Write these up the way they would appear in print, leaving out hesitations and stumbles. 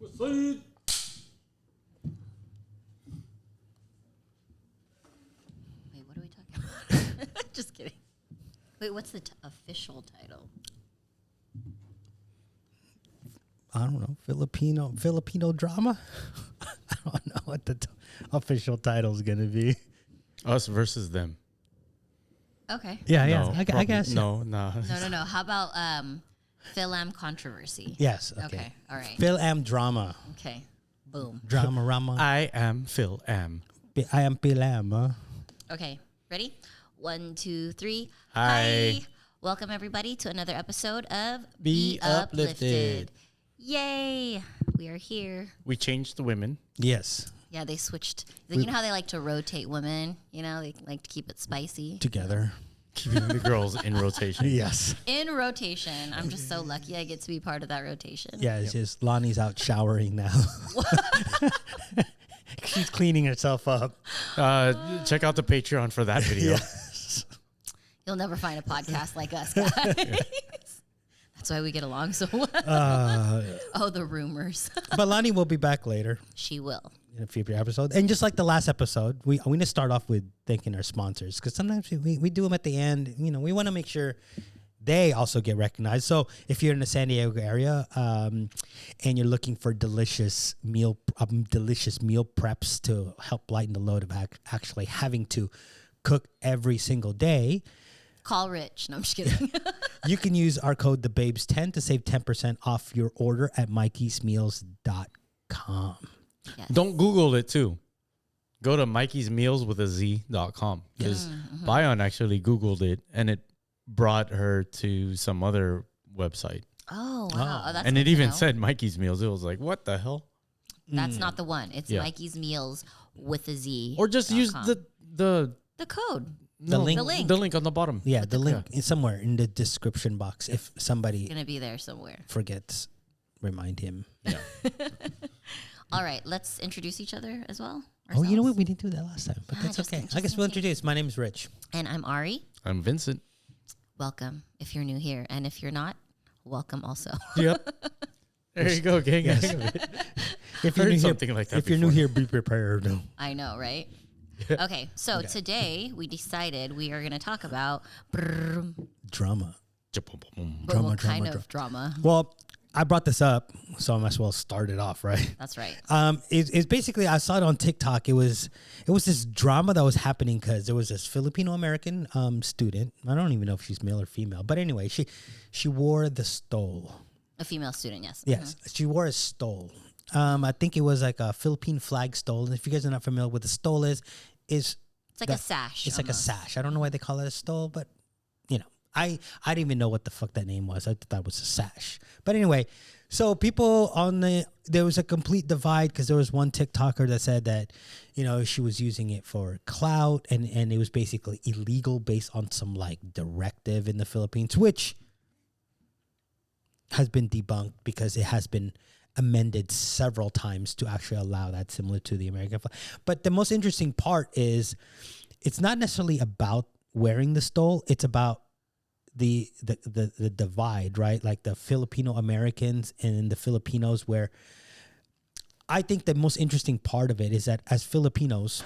Wait, what are we talking about? Just kidding. Wait, what's the official title? I don't know. Filipino drama? I don't know what the official title is going to be. Us versus them. Okay. Yeah, No, I guess. No. No. How about Philam controversy? Yes. Okay. All right. Phil-am drama. Okay. Boom. Drama rama. I am Phil M. I am Phil-am. Huh? Okay. Ready? 1, 2, 3. Hi. Welcome everybody to another episode of Be Uplifted. Yay! We are here. We changed the women. Yes. Yeah, they switched. You know how they like to rotate women? You know, they like to keep it spicy. Together. Keeping the girls in rotation. Yes. In rotation. I'm just so lucky I get to be part of that rotation. Yeah, it's just Lonnie's out showering now. She's cleaning herself up. Check out the Patreon for that video. You'll never find a podcast like us, guys. That's why we get along so well. The rumors. But Lonnie will be back later She will. in a future episode. And just like the last episode, we need to start off with thanking our sponsors because sometimes we do them at the end. You know, we want to make sure they also get recognized. So if you're in the San Diego area and you're looking for delicious meal preps to help lighten the load of actually having to cook every single day, Call Rich. No, I'm just kidding. you can use our code TheBabes10 to save 10% off your order at mikeysmeals.com. Yes. Don't Google it too. Go to mikeysmealswithaz.com because Bion actually Googled it and it brought her to some other website. Oh, wow. Oh, that's And good it to even know. said Mikey's Meals. It was like, what the hell? That's not the one. It's Yeah. Mikey's Meals with a Z. Or just use the code. link. The link on the bottom. Yeah, the link is somewhere in the description box. If somebody Going to be there somewhere. forgets, remind him. Yeah. All right. Let's introduce each other as well. Oh, you know what? ourselves. We didn't do that last time, but that's just okay. in- I guess just we'll in case. introduce. My name is Rich. And I'm Ari. I'm Vincent. Welcome if you're new here. And if you're not, welcome also. Yep. There you go, gang. Yes. If Heard something like that if you're new before. here, be prepared. I know, right? Okay. So today we decided we are going to talk about Drama. but Drama, what kind drama, of drama. Well, I brought this up, so I might as well start it off, right? That's right. It's basically, I saw it on TikTok. It was this drama that was happening because there was this Filipino American student. I don't even know if she's male or female, but anyway, she wore the stole. A female student, yes. Yes, she wore a stole. I think it was like a Philippine flag stole. And if you guys are not familiar with what the stole is It's like a sash. It's like a almost. sash. I don't know why they call it a stole, but you know, I didn't even know what the fuck that name was. I thought it was a sash. But anyway, so people there was a complete divide because there was one TikToker that said that, you know, she was using it for clout and it was basically illegal based on some like directive in the Philippines, which has been debunked because it has been amended several times to actually allow that, similar to the American flag. But the most interesting part is it's not necessarily about wearing the stole. It's about the divide, right? Like the Filipino Americans and the Filipinos, where I think the most interesting part of it is that as Filipinos,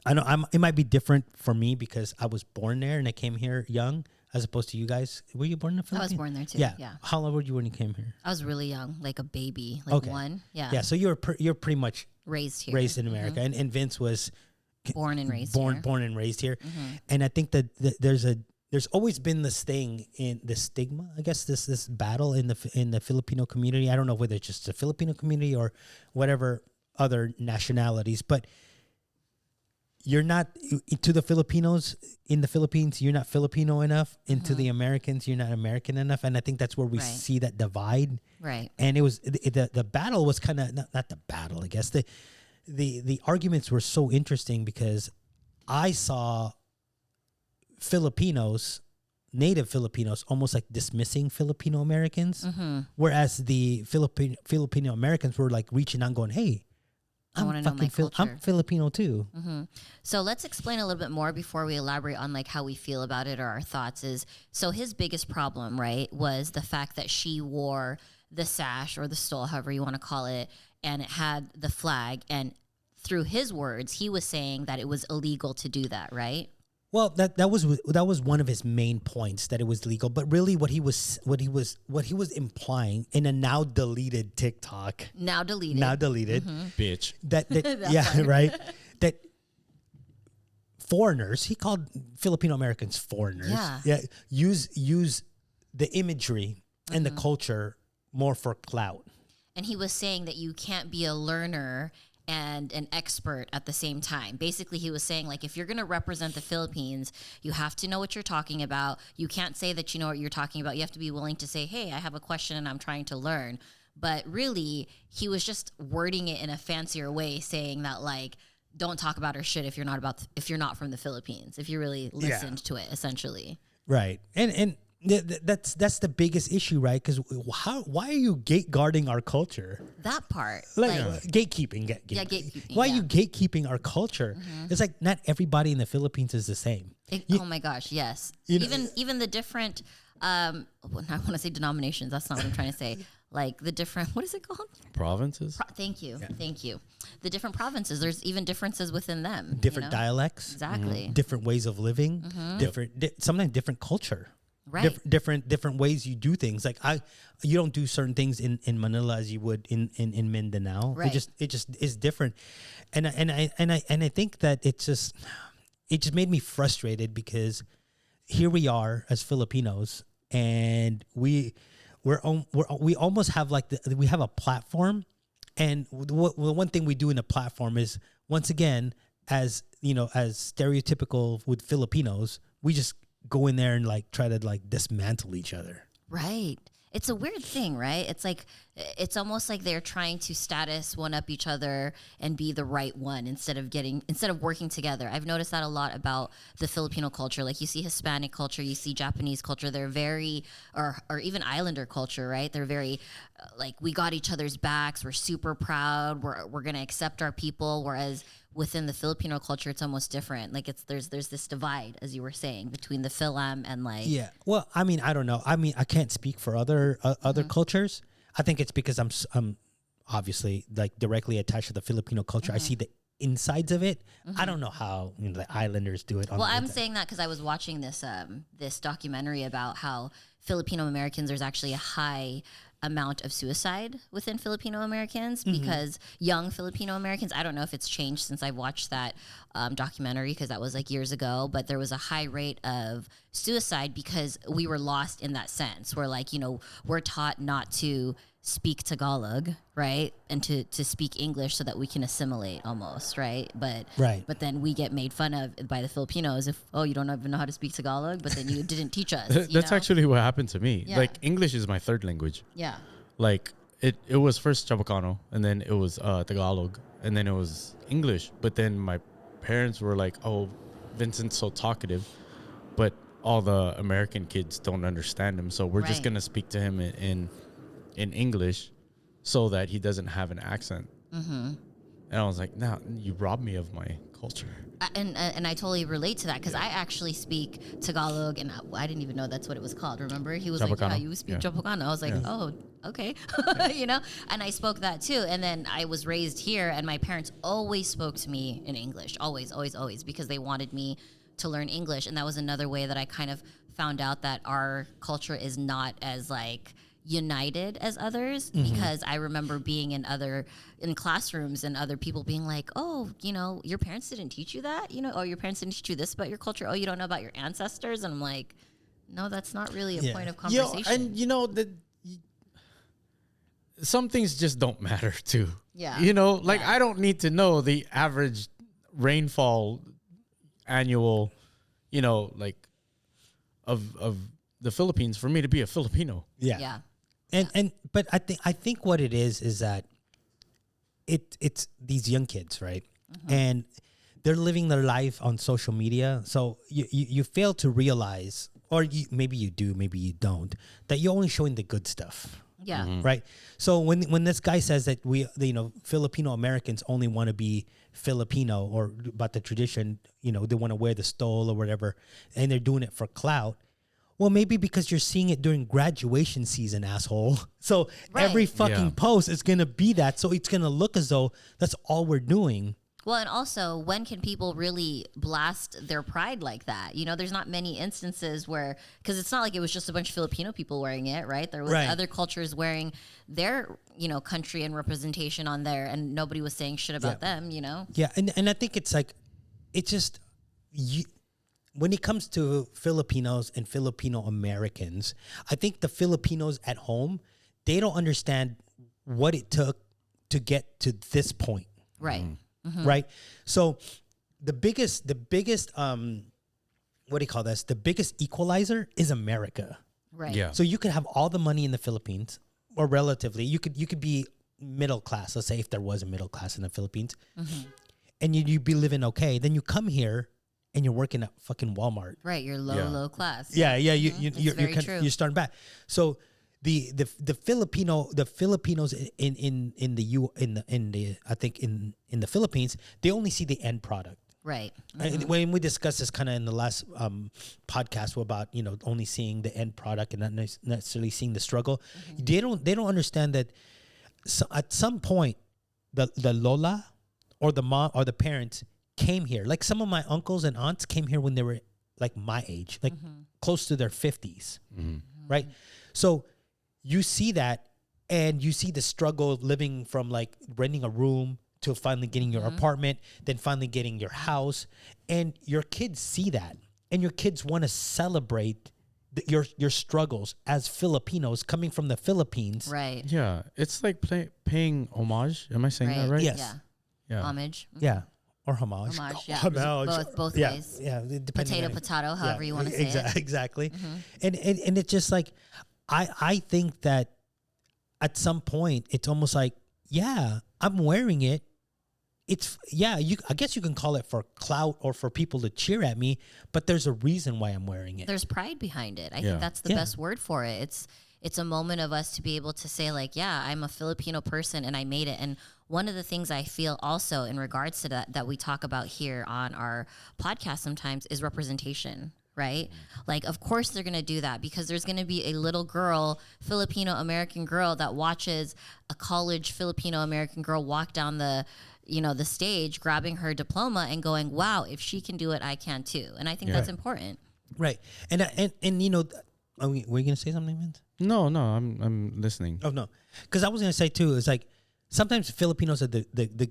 I know it might be different for me because I was born there and I came here young, as opposed to you guys. Were you born in the I Philippines? was born there too. Yeah. Yeah. How old were you when you came here? I was really young, like a baby, like Okay. one. Yeah. Yeah, so you're pretty much Raised here. raised in America, and Vince was Born and raised born here. born and raised here. And I think that there's always been this thing in the stigma, I guess, this battle in the Filipino community. I don't know whether it's just the Filipino community or whatever other nationalities, but you're not, to the Filipinos in the Philippines, you're not Filipino enough, and to the Americans, you're not American enough. And I think that's where we Right. see that divide. Right. And it was the battle was kind of not the battle, I guess. The arguments were so interesting because I saw Filipinos, native Filipinos, almost like dismissing Filipino Americans, whereas the Filipino Americans were like reaching out and going, "Hey, I wanna know my culture." I'm Filipino too." So let's explain a little bit more before we elaborate on like how we feel about it or our thoughts. So his biggest problem, right, was the fact that she wore the sash or the stole, however you want to call it, and it had the flag. And through his words, he was saying that it was illegal to do that, right? Well, that was one of his main points, that it was legal. But really, what he was implying in a now deleted TikTok, Bitch. that yeah, right, that foreigners, he called Filipino Americans foreigners. Yeah, use the imagery and the culture more for clout. And he was saying that you can't be a learner and an expert at the same time. Basically, he was saying, like, if you're going to represent the Philippines, you have to know what you're talking about. You can't say that you know what you're talking about. You have to be willing to say, hey, I have a question and I'm trying to learn. But really, he was just wording it in a fancier way, saying that, like, don't talk about our shit if you're not from the Philippines, if you really listened to it, essentially. Right. And that's the biggest issue, right? Because why are you gateguarding our culture? That part, gatekeeping. Gatekeeping. Why are you gatekeeping our culture? It's like not everybody in the Philippines is the same. Oh my gosh, yes. Even the different, I want to say denominations. That's not what I'm trying to say. Like the different, what is it called? Provinces. Thank you. The different provinces. There's even differences within them. Different dialects. Exactly. Different ways of living. Sometimes different culture. Right. Different ways you do things. Like you don't do certain things in Manila as you would in Mindanao. Right. It just is different. And I think that it just made me frustrated because here we are as Filipinos, and we almost have like we have a platform, and the one thing we do in the platform is, once again, as you know, as stereotypical with Filipinos, we just go in there and like try to like dismantle each other. Right. It's a weird thing, right? It's like, it's almost like they're trying to status one up each other and be the right one instead of working together. I've noticed that a lot about the Filipino culture. Like you see Hispanic culture, you see Japanese culture. They're very, or even Islander culture, right? They're very like, we got each other's backs. We're super proud. We're going to accept our people. Whereas within the Filipino culture, it's almost different. Like there's this divide, as you were saying, between the Philam and like. Yeah. Well, I mean, I don't know. I mean, I can't speak for other cultures. I think it's because I'm obviously like directly attached to the Filipino culture. I see the insides of it. I don't know how the Islanders do it. Well, I'm saying that because I was watching this documentary about how Filipino Americans, there's actually a high amount of suicide within Filipino Americans because young Filipino Americans, I don't know if it's changed since I've watched that documentary, because that was like years ago, but there was a high rate of suicide because we were lost in that sense. We're like, we're taught not to speak Tagalog, right? And to speak English so that we can assimilate almost, right? But then we get made fun of by the Filipinos if, you don't even know how to speak Tagalog, but then you didn't teach us. That's actually what happened to me. Yeah. Like English is my third language. Yeah. Like it was first Chabacano, and then it was Tagalog, and then it was English. But then my parents were like, "Oh, Vincent's so talkative, but all the American kids don't understand him, so we're just gonna speak to him in English so that he doesn't have an accent." And I was like, "No, you robbed me of my culture." And I totally relate to that because I actually speak Tagalog, and I didn't even know that's what it was called. Remember, he was like, "Yeah, you speak Chabacano." I was like, "Oh, okay," And I spoke that too. And then I was raised here, and my parents always spoke to me in English, always, always, always, because they wanted me to learn English, and that was another way that I kind of found out that our culture is not as like united as others, because I remember being in classrooms and other people being like, "Oh, your parents didn't teach you that, or your parents didn't teach you this about your culture. Oh, you don't know about your ancestors." And I'm like, no, that's not really a point of conversation. And some things just don't matter too. Yeah. I don't need to know the average rainfall annual, of the Philippines for me to be a Filipino. Yeah. But I think what it is that it's these young kids, right? And they're living their life on social media. So you fail to realize, or maybe you do, maybe you don't, that you're only showing the good stuff. Yeah. Right. So when this guy says that Filipino Americans only want to be Filipino, or about the tradition, they want to wear the stole or whatever, and they're doing it for clout. Well, maybe because you're seeing it during graduation season, asshole. So Right. every fucking Yeah. post is going to be that. So it's going to look as though that's all we're doing. Well, and also, when can people really blast their pride like that? You know, there's not many instances where, because it's not like it was just a bunch of Filipino people wearing it, right? There was Right. other cultures wearing their, country and representation on there, and nobody was saying shit about them, Yeah. And I think it's like, it's just, when it comes to Filipinos and Filipino Americans, I think the Filipinos at home, they don't understand what it took to get to this point. Right. Mm-hmm. Right. So the biggest what do you call this? The biggest equalizer is America. Right. Yeah. So you could have all the money in the Philippines, or relatively, you could be middle class. Let's say if there was a middle class in the Philippines, and you'd be living okay. Then you come here and you're working at fucking Walmart. Right. You're low class. Yeah. It's very true. You're starting back. So the Filipinos in the Philippines, they only see the end product. Right. When we discussed this kind of in the last podcast about only seeing the end product and not necessarily seeing the struggle, they don't understand that at some point the Lola or the mom or the parents came here. Like some of my uncles and aunts came here when they were like my age, like close to their 50s, right? So you see that, and you see the struggle of living from like renting a room to finally getting your apartment, then finally getting your house, and your kids see that, and your kids want to celebrate your struggles as Filipinos coming from the Philippines. Right. Yeah, it's like paying homage. Am I saying that right? Yes. Yeah. Yeah. Homage. Yeah. Or homage. Homage, yeah. Homage. Both yeah. ways. Yeah. Depending Potato, however you want to say it. Exactly. And it's just like, I think that at some point it's almost like, yeah, I'm wearing it. I guess you can call it for clout or for people to cheer at me, but there's a reason why I'm wearing it. There's pride behind it. I think that's the best word for it. It's a moment of us to be able to say like, yeah, I'm a Filipino person and I made it. And one of the things I feel also in regards to that we talk about here on our podcast sometimes is representation. Right? Like, of course they're going to do that because there's going to be a little girl, Filipino American girl, that watches a college Filipino American girl walk down the stage, grabbing her diploma and going, wow, if she can do it, I can too. And I think that's important. Right. And were you going to say something, Vince? No, I'm listening. Oh, no. Because I was going to say too, it's like sometimes Filipinos are the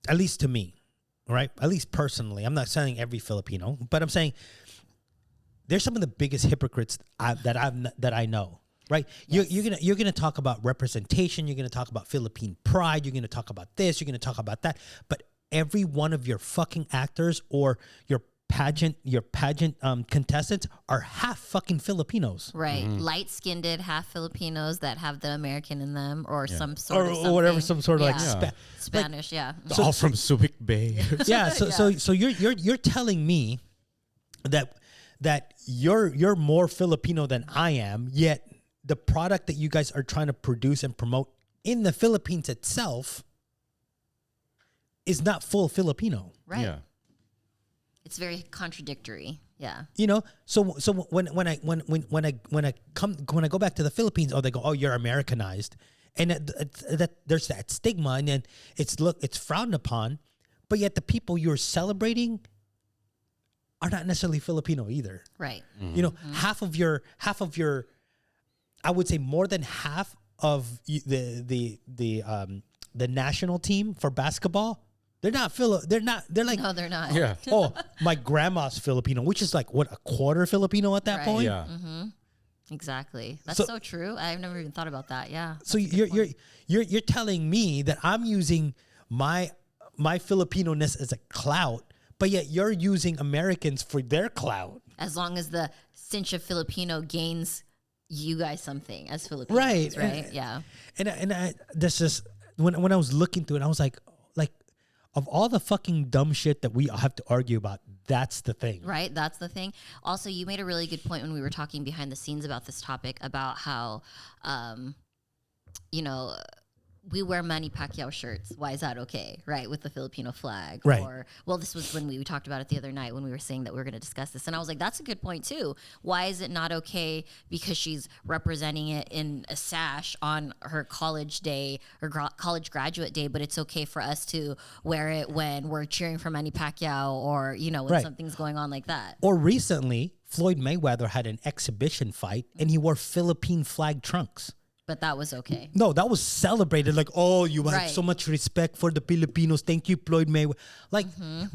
at least to me, right? At least personally, I'm not saying every Filipino, but I'm saying they're some of the biggest hypocrites that I know. Right, yes. You're gonna talk about representation. You're gonna talk about Philippine pride. You're gonna talk about this. You're gonna talk about that. But every one of your fucking actors or your pageant contestants are half fucking Filipinos. Right, light-skinned, half Filipinos that have the American in them, or some sort of something. Or whatever, some sort of like Spanish. So, all from Subic Bay. Yeah. So you're telling me that you're more Filipino than I am, yet the product that you guys are trying to produce and promote in the Philippines itself is not full Filipino. Right. Yeah. It's very contradictory. Yeah. So when I go back to the Philippines, they go, oh, you're Americanized, and that there's that stigma, and then it's frowned upon, but yet the people you're celebrating are not necessarily Filipino either. Right. Mm-hmm. Half of your I would say more than half of the national team for basketball, they're like, No, they're not. Yeah. oh, my grandma's Filipino, which is like what, a quarter Filipino at that Right. point. Yeah. Exactly. That's so true. I've never even thought about that. Yeah. So you're telling me that I'm using my Filipino-ness as a clout, but yet you're using Americans for their clout. As long as the cinch of Filipino gains you guys something as Filipinos, right? Yeah. And this is when I was looking through it, I was like of all the fucking dumb shit that we have to argue about, that's the thing. Right, that's the thing. Also, you made a really good point when we were talking behind the scenes about this topic, about how we wear Manny Pacquiao shirts. Why is that okay, right? With the Filipino flag. Right. Or, well, this was when we talked about it the other night when we were saying that we were going to discuss this. And I was like, that's a good point too. Why is it not okay because she's representing it in a sash on her college day or college graduate day, but it's okay for us to wear it when we're cheering for Manny Pacquiao or, you know, when Right. something's going on like that. Or recently, Floyd Mayweather had an exhibition fight and he wore Philippine flag trunks. But that was okay. No, that was celebrated. Like, oh, you have Right. so much respect for the Filipinos. Thank you, Floyd Mayweather. Like,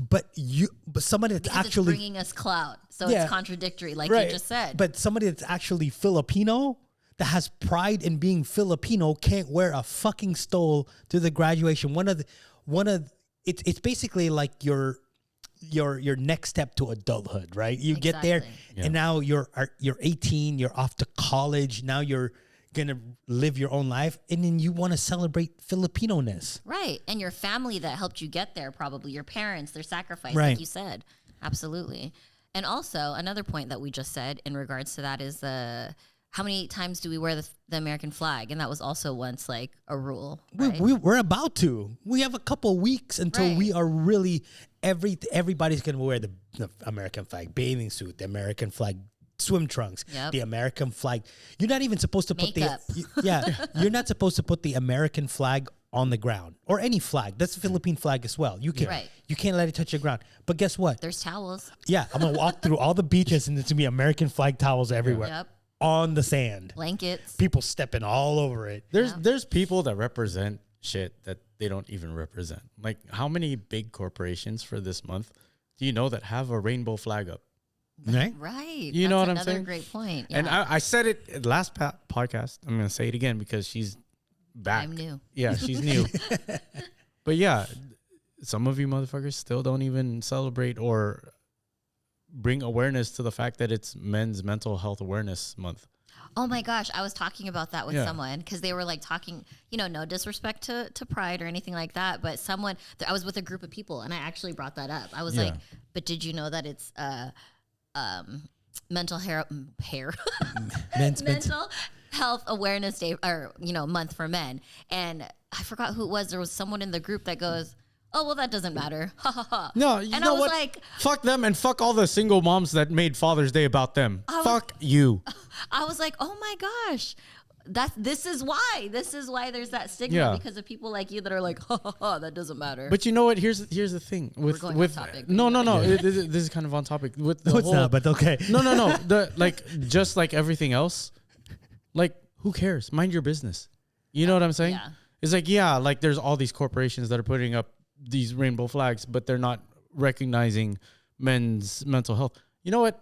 but somebody that's Because actually it's bringing us clout. So Yeah. it's contradictory, like right. you just said. But somebody that's actually Filipino that has pride in being Filipino can't wear a fucking stole to the graduation. It's basically like your next step to adulthood, right? You get there Exactly. and now you're 18, you're off to college. Now you're gonna live your own life, and then you want to celebrate Filipino-ness. Right. And your family that helped you get there, probably your parents, their sacrifice, Right. like you said. Absolutely. And also, another point that we just said in regards to that is how many times do we wear the American flag? And that was also once like a rule. Right? We're about to. We have a couple weeks until Right. we are really everybody's gonna wear the American flag bathing suit, the American flag swim trunks, Yep. the American flag. You're not even supposed to put Makeup. you're not supposed to put the American flag on the ground or any flag. That's the Philippine flag as well. You can't Right. you can't let it touch the ground. But guess what? There's towels. Yeah, I'm gonna walk through all the beaches and there's gonna be American flag towels everywhere Yep. on the sand. Blankets. People stepping all over it. There's people that represent shit that they don't even represent. Like, how many big corporations for this month do you know that have a rainbow flag up? Right? Right. You know what I'm another saying? great point. And Yeah. I said it at last podcast. I'm going to say it again because she's back. I'm new. Yeah, she's new. But yeah, some of you motherfuckers still don't even celebrate or bring awareness to the fact that it's Men's Mental Health Awareness Month. Oh my gosh, I was talking about that with Yeah. someone because they were like talking, you know, no disrespect to pride or anything like that, but I was with a group of people and I actually brought that up. I was Yeah. like, but did you know that it's mental Men's mental health awareness day or month for men? And I forgot who it was. There was someone in the group that goes, oh, well, that doesn't matter. Ha ha ha. No, you and know I was what? like, Fuck them and fuck all the single moms that made Father's Day about them. Fuck you. I was like, oh my gosh. This is why there's that stigma Yeah. because of people like you that are like, ha ha ha, that doesn't matter. But you know what? Here's the thing. With going with off topic. no. This is kind of on topic. With the No, it's whole, not, but okay. No. Just like everything else, like, who cares? Mind your business. You know what I'm saying? Yeah. It's like, yeah, like there's all these corporations that are putting up these rainbow flags, but they're not recognizing men's mental health. You know what?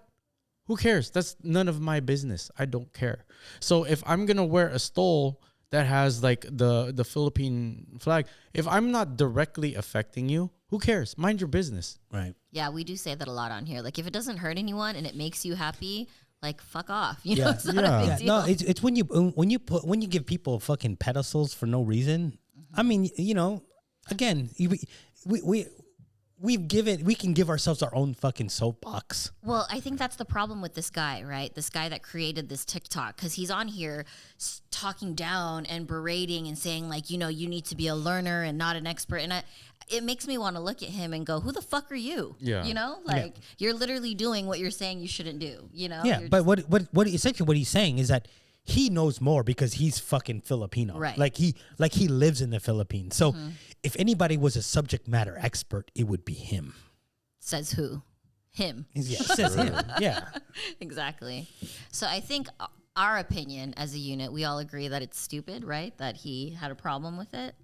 Who cares? That's none of my business. I don't care. So if I'm going to wear a stole that has like the Philippine flag, if I'm not directly affecting you, who cares? Mind your business. Right. Yeah, we do say that a lot on here. Like, if it doesn't hurt anyone and it makes you happy, like, fuck off. You know, Yeah. it's not a big Yeah, deal. no, it's when you give people fucking pedestals for no reason. I mean, you know, again, we can give ourselves our own fucking soapbox. Well, I think that's the problem with this guy, right? This guy that created this TikTok, because he's on here talking down and berating and saying, like, you know, you need to be a learner and not an expert. And it makes me want to look at him and go, who the fuck are you? Yeah. You know, like, you're literally doing what you're saying you shouldn't do, you know? Yeah, You're but what essentially what he's saying is that he knows more because he's fucking Filipino. Right. Like he lives in the Philippines. So if anybody was a subject matter expert, it would be him. Says who? Him. Yeah, says him. Yeah. Exactly. So I think our opinion as a unit, we all agree that it's stupid, right? That he had a problem with it.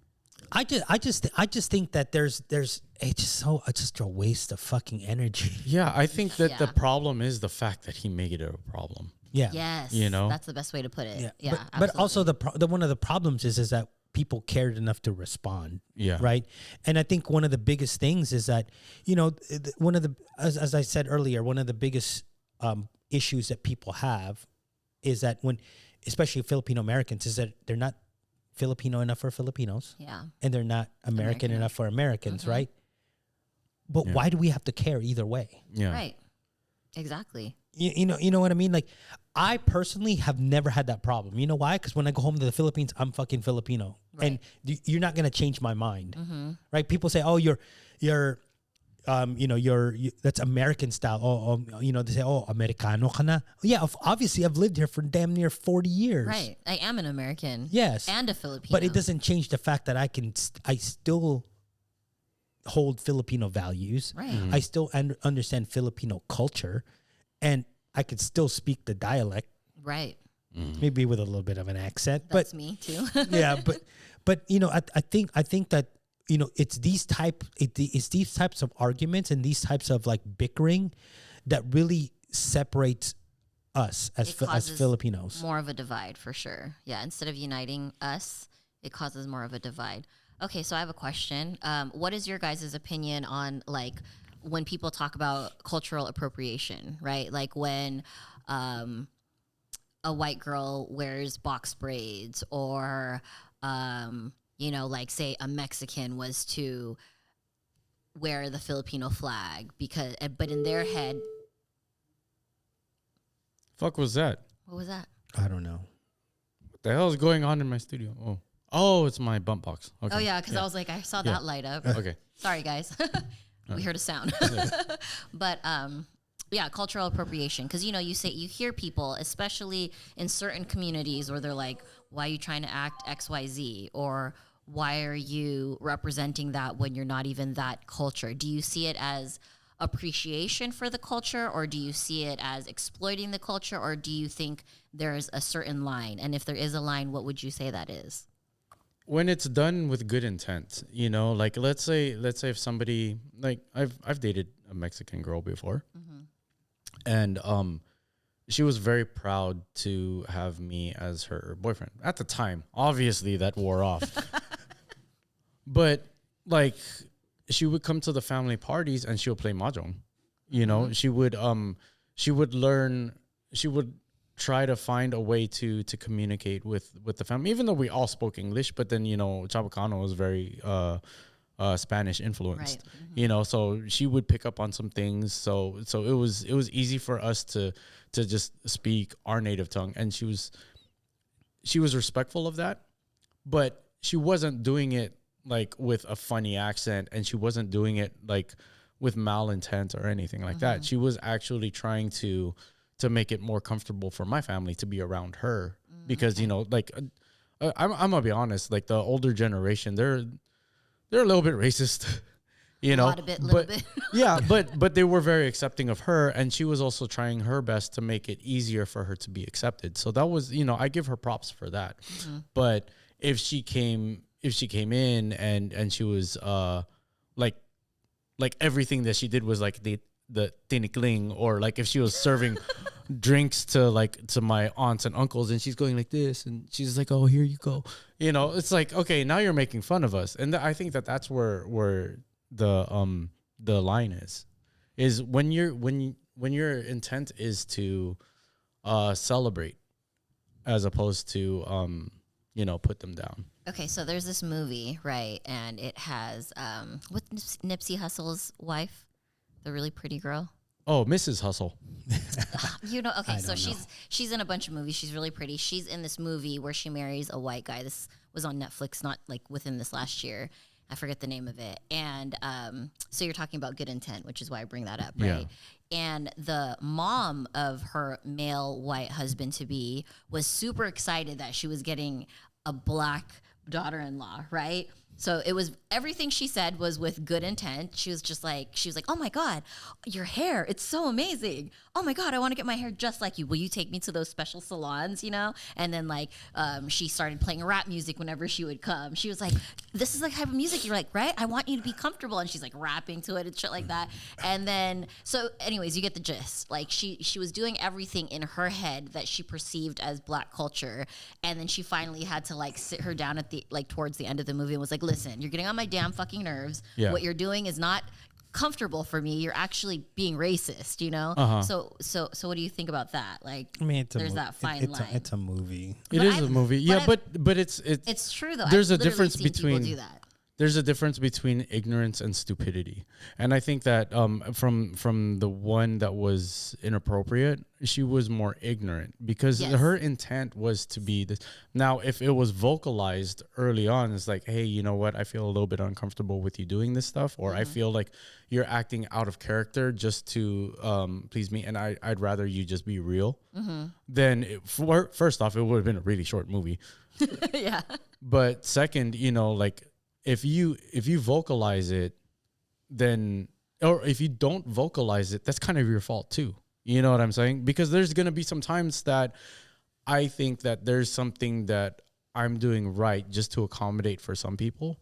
I just think that there's it's just a waste of fucking energy. Yeah, I think that the Yeah. problem is the fact that he made it a problem. Yeah. Yes. You know? That's the best way to put it. Yeah. Yeah. But also the one of the problems is that people cared enough to respond. Yeah. Right. And I think one of the biggest things is that, you know, one of the, as I said earlier, one of the biggest issues that people have is that when, especially Filipino Americans, is that they're not Filipino enough for Filipinos. Yeah. And they're not American enough for Americans. Right. But why do we have to care either way? Yeah. Right. Exactly. You know what I mean? Like, I personally have never had that problem. You know why? Because when I go home to the Philippines, I'm fucking Filipino. and you're not going to change my mind, right? People say, "Oh, you're that's American style." They say, "Oh, Americano ka na." Yeah, obviously, I've lived here for damn near 40 years. Right, I am an American. Yes, and a Filipino. But it doesn't change the fact that I still hold Filipino values. Right. I still understand Filipino culture, and I could still speak the dialect. Right. Maybe with a little bit of an accent. That's me too. Yeah, but I think that it's these types of arguments and these types of like bickering that really separates us as Filipinos. More of a divide for sure. Yeah, instead of uniting us, it causes more of a divide. Okay, so I have a question. What is your guys' opinion on like when people talk about cultural appropriation, right? Like when a white girl wears box braids, or like say a Mexican was to wear the Filipino flag but in their head. Fuck was that? What was that? I don't know. What the hell is going on in my studio? Oh, it's my bump box. Okay. Oh yeah, because I was like, I saw that light up. Okay. Sorry guys, we heard a sound. But yeah, cultural appropriation. Because you hear people, especially in certain communities, where they're like, "Why are you trying to act XYZ?" or "Why are you representing that when you're not even that culture?" Do you see it as appreciation for the culture, or do you see it as exploiting the culture, or do you think there's a certain line? And if there is a line, what would you say that is? When it's done with good intent, like let's say if somebody, like I've dated a Mexican girl before, and she was very proud to have me as her boyfriend at the time. Obviously, that wore off, but like she would come to the family parties and she would play mahjong. She would try to find a way to communicate with the family, even though we all spoke English, but then Chabacano was very Spanish influenced, right. So she would pick up on some things, so it was easy for us to just speak our native tongue, and she was respectful of that, but she wasn't doing it like with a funny accent, and she wasn't doing it like with malintent or anything like that. She was actually trying to make it more comfortable for my family to be around her, because like I'm gonna be honest, like the older generation, they're a little bit racist, little bit. Yeah, but they were very accepting of her, and she was also trying her best to make it easier for her to be accepted. So that was, I give her props for that. But if she came in and she was like everything that she did was like the tinikling, or like if she was serving drinks to my aunts and uncles, and she's going like this, and she's like, "Oh, here you go," it's like, okay, now you're making fun of us. And I think that's where the line is when your intent is to celebrate as opposed to put them down. Okay, so there's this movie, right, and it has what's Nipsey Hussle's wife, the really pretty girl. Oh, Mrs. Hustle. Okay, so she's in a bunch of movies. She's really pretty. She's in this movie where she marries a white guy. This was on Netflix, not like within this last year. I forget the name of it. And so you're talking about good intent, which is why I bring that up, right? Yeah. And the mom of her male white husband-to-be was super excited that she was getting a black daughter-in-law, right? So it was, everything she said was with good intent. She was like, "Oh my God, your hair, it's so amazing. Oh my God, I want to get my hair just like you. Will you take me to those special salons, And then she started playing rap music whenever she would come. She was like, "This is the type of music you like, right? I want you to be comfortable." And she's like rapping to it and shit like that. And then, so anyways, you get the gist. Like she was doing everything in her head that she perceived as black culture. And then she finally had to sit her down at the, towards the end of the movie and was like, "Listen, you're getting on my damn fucking nerves. Yeah. What you're doing is not comfortable for me. You're actually being racist, So what do you think about that? There's that fine line. It's a movie. It is a movie. Yeah, but it's true though. There's a difference between people do that. there's a difference between ignorance and stupidity. And I think that from the one that was inappropriate, she was more ignorant because her intent was to be this. Now, if it was vocalized early on, it's like, hey, you know what? I feel a little bit uncomfortable with you doing this stuff, or I feel like you're acting out of character just to please me, and I'd rather you just be real. Then first off, it would have been a really short movie. Yeah. But second, you know, like, if you vocalize it, then, or if you don't vocalize it, that's kind of your fault too. You know what I'm saying? Because there's going to be some times that I think that there's something that I'm doing right just to accommodate for some people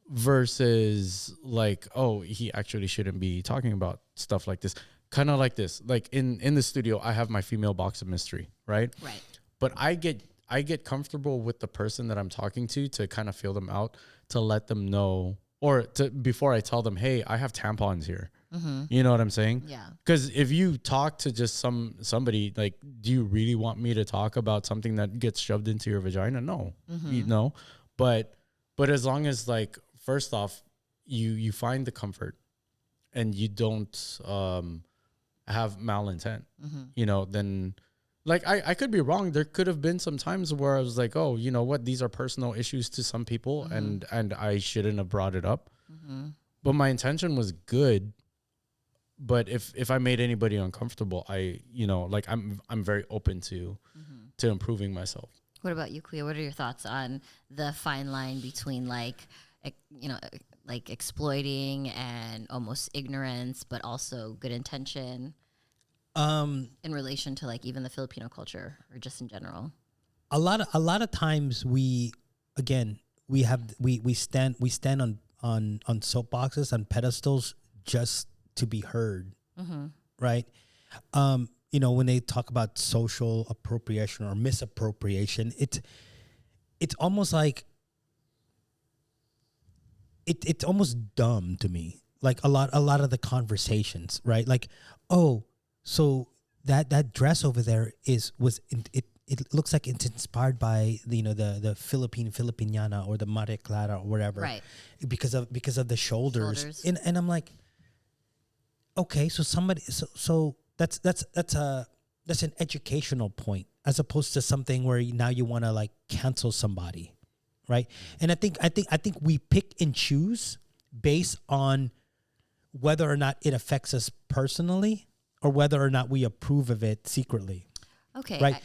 versus like, oh, he actually shouldn't be talking about stuff like this. Kind of like this, like in the studio, I have my female box of mystery, right? Right. But I get comfortable with the person that I'm talking to kind of feel them out, to let them know, or to before I tell them, hey, I have tampons here. You know what I'm saying? Yeah. Because if you talk to just somebody, like, do you really want me to talk about something that gets shoved into your vagina? No, you know. But as long as, like, first off, you find the comfort, and you don't have malintent, you know, then. Like, I could be wrong. There could have been some times where I was like, oh, you know what? These are personal issues to some people, and I shouldn't have brought it up. But my intention was good. But if I made anybody uncomfortable, you know, like, I'm very open to improving myself. What about you, Kuya? What are your thoughts on the fine line between, like, you know, like exploiting and almost ignorance, but also good intention? In relation to, like, even the Filipino culture or just in general? A lot of times we stand on soapboxes, on pedestals, just to be heard. Right? You know, when they talk about social appropriation or misappropriation, it's almost like it's almost dumb to me. Like, a lot of the conversations, right? Like, oh, so that dress over there it looks like it's inspired by the Filipiniana or the Mare Clara or whatever, right? Because of the shoulders. And I'm like, okay, so that's an educational point as opposed to something where now you want to, like, cancel somebody, right? And I think we pick and choose based on whether or not it affects us personally, or whether or not we approve of it secretly. Okay. Right?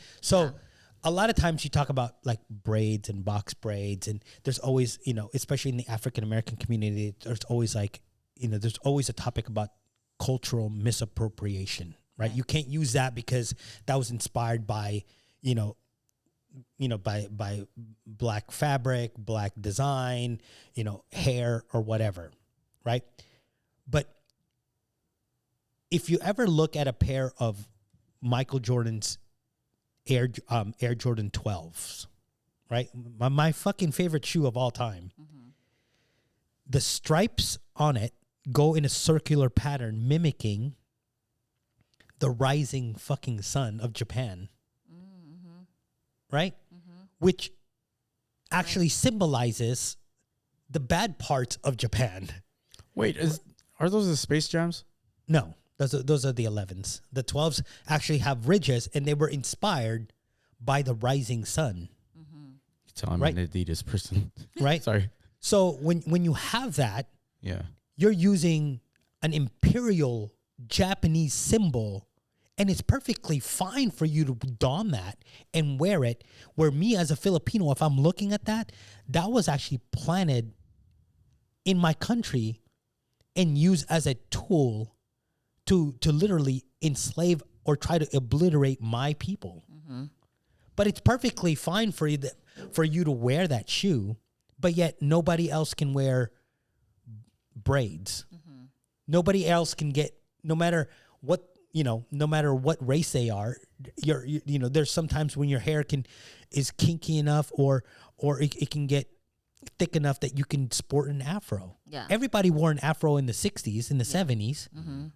A lot of times you talk about, like, braids and box braids, and there's always, you know, especially in the African-American community, there's always, like, you know, there's always a topic about cultural misappropriation, right? You can't use that because that was inspired by, by black fabric, black design, you know, hair or whatever, right? But if you ever look at a pair of Michael Jordan's Air Jordan 12s, right? My fucking favorite shoe of all time. The stripes on it go in a circular pattern mimicking the rising fucking sun of Japan. Right? Which actually symbolizes the bad parts of Japan. Wait, are those the Space Jams? No. Those are the 11s. The 12s actually have ridges, and they were inspired by the rising sun. So I'm an Adidas person. Right? Sorry. So when you have that, you're using an imperial Japanese symbol, and it's perfectly fine for you to don that and wear it. Where me as a Filipino, if I'm looking at that was actually planted in my country and used as a tool to literally enslave or try to obliterate my people. But it's perfectly fine for you to wear that shoe, but yet nobody else can wear braids. Nobody else can get, no matter what race they are. There's sometimes when your hair is kinky enough or it can get thick enough that you can sport an afro. Yeah. Everybody wore an afro in the 60s, in the 70s,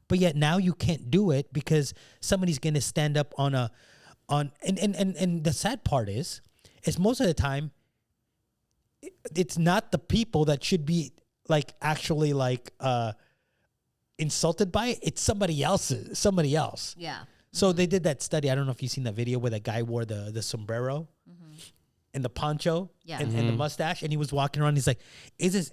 but yet now you can't do it because somebody's going to stand up and the sad part is most of the time it's not the people that should be like actually like insulted by it. It's somebody else. Yeah. So they did that study. I don't know if you've seen that video where that guy wore the sombrero and the poncho and the mustache, and he was walking around. He's like, "Is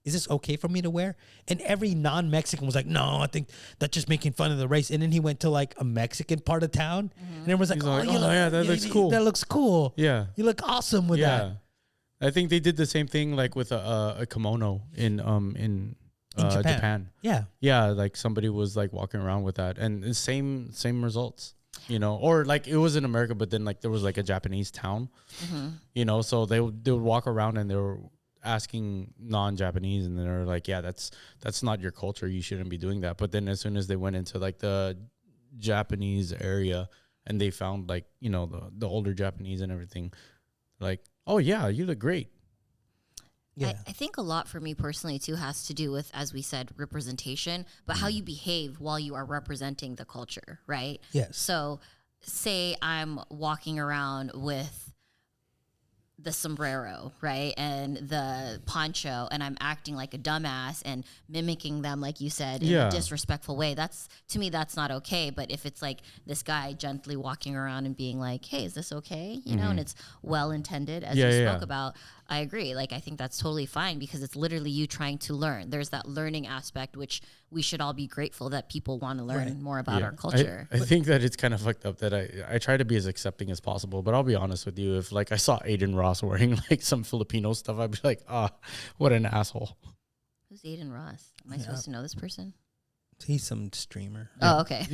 this okay for me to wear?" And every non-Mexican was like, "No, I think that's just making fun of the race." And then he went to like a Mexican part of town, and everyone's like, that looks cool. That looks cool. Yeah, you look awesome with that." I think they did the same thing like with a kimono in Japan. Yeah, like somebody was like walking around with that, and the same results. Or like it was in America, but then like there was like a Japanese town, so they would walk around and they were asking non-Japanese, and they're like, yeah, that's not your culture. You shouldn't be doing that. But then as soon as they went into like the Japanese area and they found like, the older Japanese and everything, like, oh yeah, you look great. Yeah. I think a lot for me personally too has to do with, as we said, representation, but how you behave while you are representing the culture, right? Yes. So say I'm walking around with the sombrero, right, and the poncho, and I'm acting like a dumbass and mimicking them, like you said, in a disrespectful way. To me, that's not okay. But if it's like this guy gently walking around and being like, "Hey, is this okay?" And it's well intended, as you spoke about, I agree. Like, I think that's totally fine because it's literally you trying to learn. There's that learning aspect, which we should all be grateful that people want to learn more about our culture. I think that it's kind of fucked up that I try to be as accepting as possible, but I'll be honest with you. If like I saw Aiden Ross wearing like some Filipino stuff, I'd be like, what an asshole. Who's Aiden Ross? Am I supposed to know this person? He's some streamer. Oh, okay.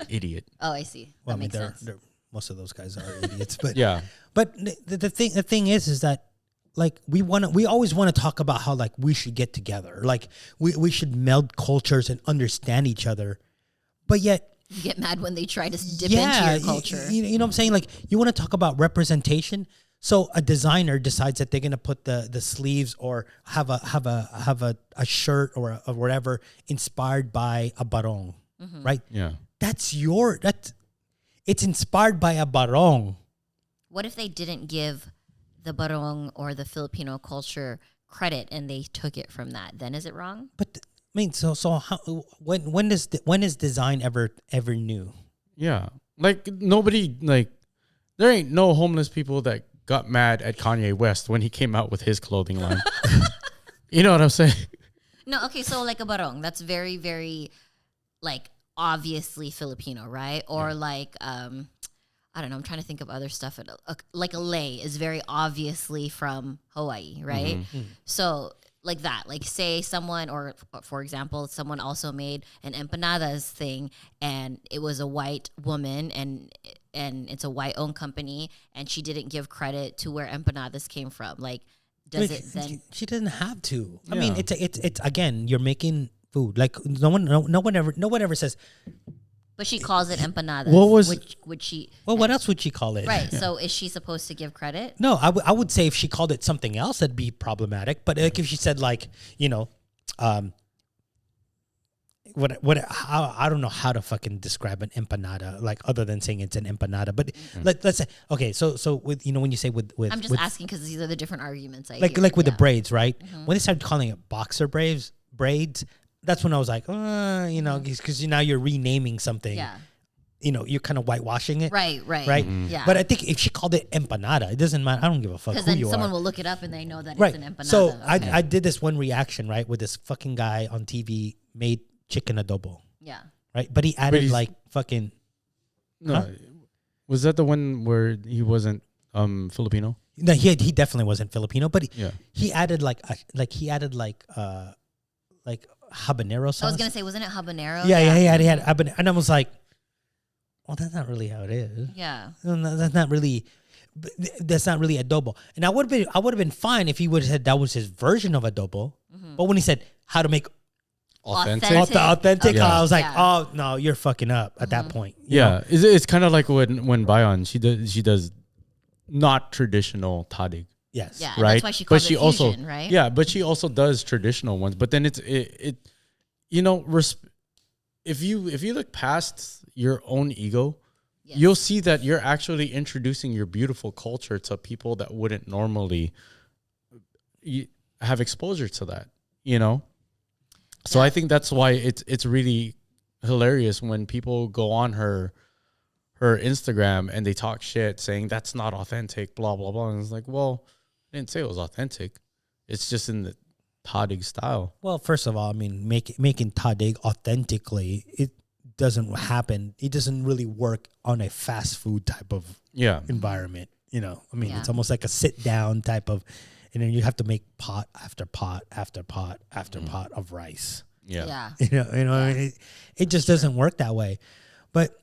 Idiot. Oh, I see. Well, that makes sense. Most of those guys are idiots, but yeah. But the thing is that like we always want to talk about how like we should get together, like we should meld cultures and understand each other, but yet you get mad when they try to dip into your culture. You know what I'm saying? Like you want to talk about representation. So a designer decides that they're gonna put the sleeves or have a shirt or whatever inspired by a barong, right? Yeah, it's inspired by a barong. What if they didn't give the barong or the Filipino culture credit and they took it from that? Then is it wrong? But I mean, so how, when is design ever new? Yeah, like nobody, like there ain't no homeless people that got mad at Kanye West when he came out with his clothing line. You know what I'm saying? No, okay, so like a barong, that's very, very like obviously Filipino, right? Or like I don't know, I'm trying to think of other stuff. Like a lei is very obviously from Hawaii, right? So like that, like say someone, or for example, someone also made an empanadas thing and it was a white woman and it's a white owned company and she didn't give credit to where empanadas came from. Like, does it then? She doesn't have to. I mean, it's again, you're making food. Like no one ever says. But she calls it empanadas. What was? Would she? Well, what else would she call it? Right. So is she supposed to give credit? No, I would say if she called it something else, that'd be problematic. But like if she said like, I don't know how to fucking describe an empanada, like other than saying it's an empanada. But let's say, okay, so with when you say with I'm just asking because these are the different arguments I like hear. Like with the braids, right? When they started calling it boxer braids. That's when I was like, because now you're renaming something. Yeah. You're kind of whitewashing it. Right. Yeah. But I think if she called it empanada, it doesn't matter. I don't give a fuck who you are. Because then someone will look it up and they know that it's an empanada. So okay. I did this one reaction, right, with this fucking guy on TV made chicken adobo. Yeah. Right? But he added like fucking... No. Huh? Was that the one where he wasn't Filipino? No, he definitely wasn't Filipino, but he added like habanero sauce. I was gonna say, wasn't it habanero? Yeah, he had habanero, and I was like, well, that's not really how it is. Yeah, no, that's not really adobo. And I would have been fine if he would have said that was his version of adobo. But when he said how to make authentic, okay. I was like, oh no, you're fucking up at that point. You know? It's kind of like when Bayon she does not traditional tadig. Yes. Yeah, right. That's why she calls it fusion, also, right? Yeah, but she also does traditional ones. But then if you look past your own ego, you'll see that you're actually introducing your beautiful culture to people that wouldn't normally have exposure to that, you know? So I think that's why it's really hilarious when people go on her Instagram and they talk shit saying that's not authentic, blah, blah, blah. And it's like, well, I didn't say it was authentic. It's just in the Tadig style. Well, first of all, I mean, making Tadig authentically, it doesn't happen. It doesn't really work on a fast food type of environment. You know, I mean, it's almost like a sit down type of, and then you have to make pot after pot after pot after pot of rice. Yeah. You know, it just doesn't work that way. But